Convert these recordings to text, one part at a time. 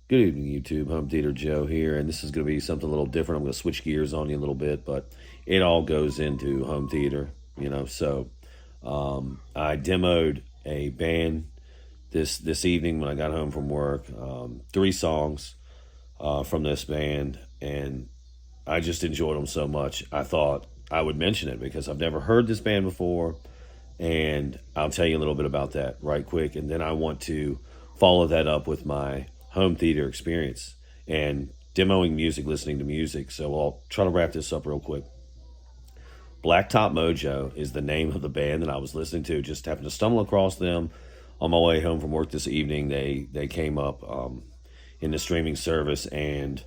Good evening, YouTube. Home Theater Joe here, and this is going to be something a little different. I'm going to switch gears on you a little bit, but it all goes into home theater, So I demoed a band this evening when I got home from work. Three songs from this band, and I just enjoyed them so much. I thought I would mention it because I've never heard this band before, and I'll tell you a little bit about that right quick, and then I want to follow that up with my home theater experience and demoing music, listening to music. So I'll try to wrap this up real quick. Blacktop Mojo is the name of the band that I was listening to. Just happened to stumble across them on my way home from work this evening. They came up in the streaming service and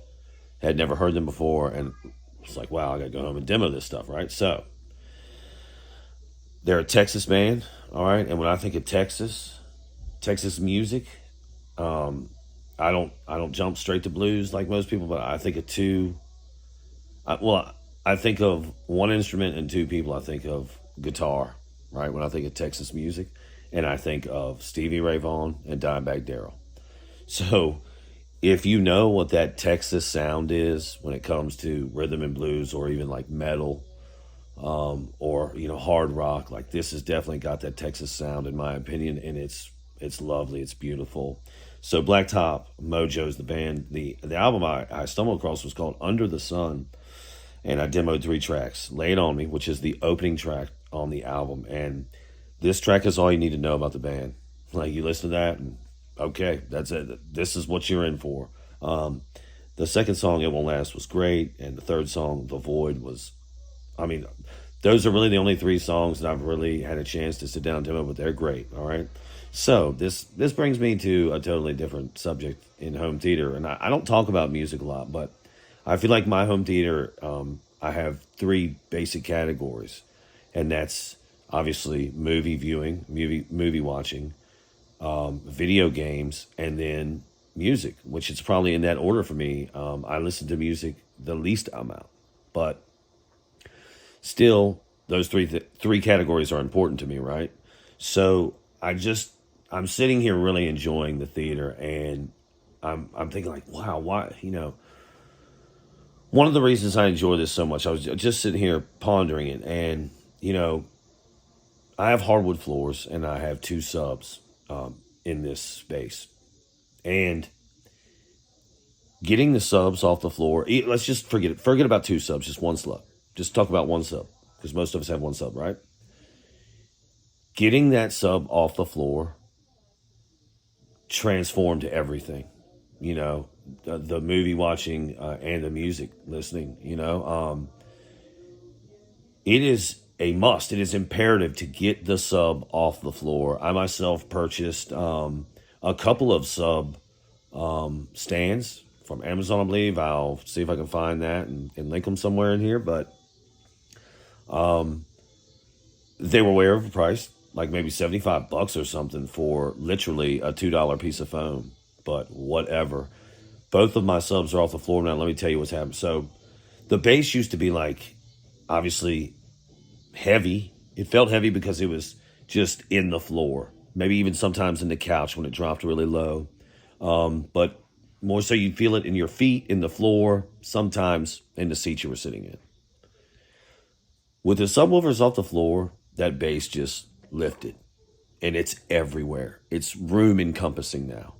had never heard them before, and it's like, wow, I gotta go home and demo this stuff, right? So they're a Texas band, all right. And when I think of Texas music, I don't jump straight to blues like most people, but I think of two. I think of one instrument and two people. I think of guitar, right? When I think of Texas music, and I think of Stevie Ray Vaughan and Dimebag Darrell. So if you know what that Texas sound is when it comes to rhythm and blues, or even like metal, or hard rock, like this has definitely got that Texas sound in my opinion, and it's lovely, it's beautiful. So Blacktop Mojo is the band. The album I stumbled across was called Under the Sun, and I demoed three tracks. Lay It On Me, which is the opening track on the album, and this track is all you need to know about the band. Like, you listen to that and okay, that's it. This is what you're in for. The second song, It Won't Last, was great, and the third song, The Void, was, I mean, those are really the only three songs that I've really had a chance to sit down and demo, but they're great. All right. So this brings me to a totally different subject in home theater, and I don't talk about music a lot, but I feel like my home theater, I have three basic categories, and that's obviously movie viewing, movie watching, video games, and then music, which is probably in that order for me. I listen to music the least amount, but still, those three categories are important to me, right? So I'm sitting here really enjoying the theater, and I'm thinking like, wow, why? One of the reasons I enjoy this so much, I was just sitting here pondering it, and I have hardwood floors, and I have two subs in this space, and getting the subs off the floor. Let's just forget it. Forget about two subs, just one sub. Just talk about one sub, because most of us have one sub, right? Getting that sub off the floor transformed everything. The movie watching and the music listening. It is a must. It is imperative to get the sub off the floor. I myself purchased a couple of sub stands from Amazon, I believe. I'll see if I can find that and link them somewhere in here. But they were way overpriced, like maybe $75 or something for literally a $2 piece of foam. But whatever. Both of my subs are off the floor now. Let me tell you what's happened. So the bass used to be like, obviously, heavy. It felt heavy because it was just in the floor. Maybe even sometimes in the couch when it dropped really low. But more so you'd feel it in your feet, in the floor, sometimes in the seat you were sitting in. With the subwoofers off the floor, that bass just lifted. And it's everywhere. It's room encompassing now.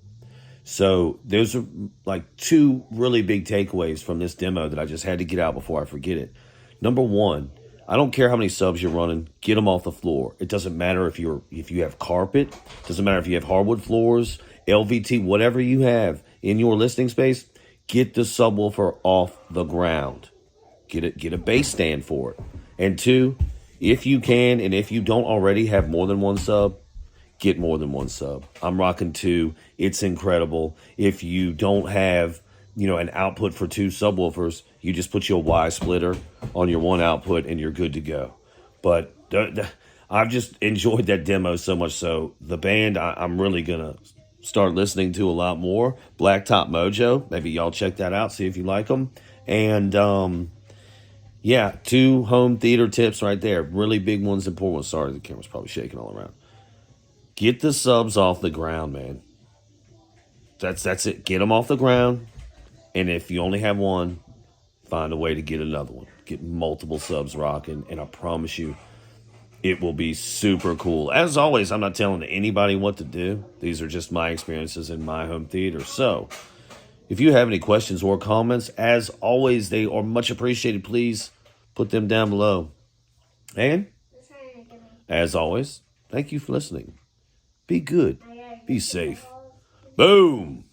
So those are like two really big takeaways from this demo that I just had to get out before I forget it. Number one, I don't care how many subs you're running, get them off the floor. It doesn't matter if you have carpet, doesn't matter if you have hardwood floors, LVT, whatever you have in your listening space, get the subwoofer off the ground. Get a bass stand for it. And two, if you can, and if you don't already have more than one sub, get more than one sub. I'm rocking two. It's incredible. If you don't have, an output for two subwoofers, you just put your Y splitter on your one output and you're good to go. But I've just enjoyed that demo so much. So the band, I'm really going to start listening to a lot more. Blacktop Mojo. Maybe y'all check that out. See if you like them. And, yeah, two home theater tips right there. Really big ones, important ones. Sorry, the camera's probably shaking all around. Get the subs off the ground, man. That's it. Get them off the ground. And if you only have one, find a way to get another one. Get multiple subs rocking. And I promise you, it will be super cool. As always, I'm not telling anybody what to do. These are just my experiences in my home theater. So if you have any questions or comments, as always, they are much appreciated. Please put them down below. And as always, thank you for listening. Be good. Be safe. Boom.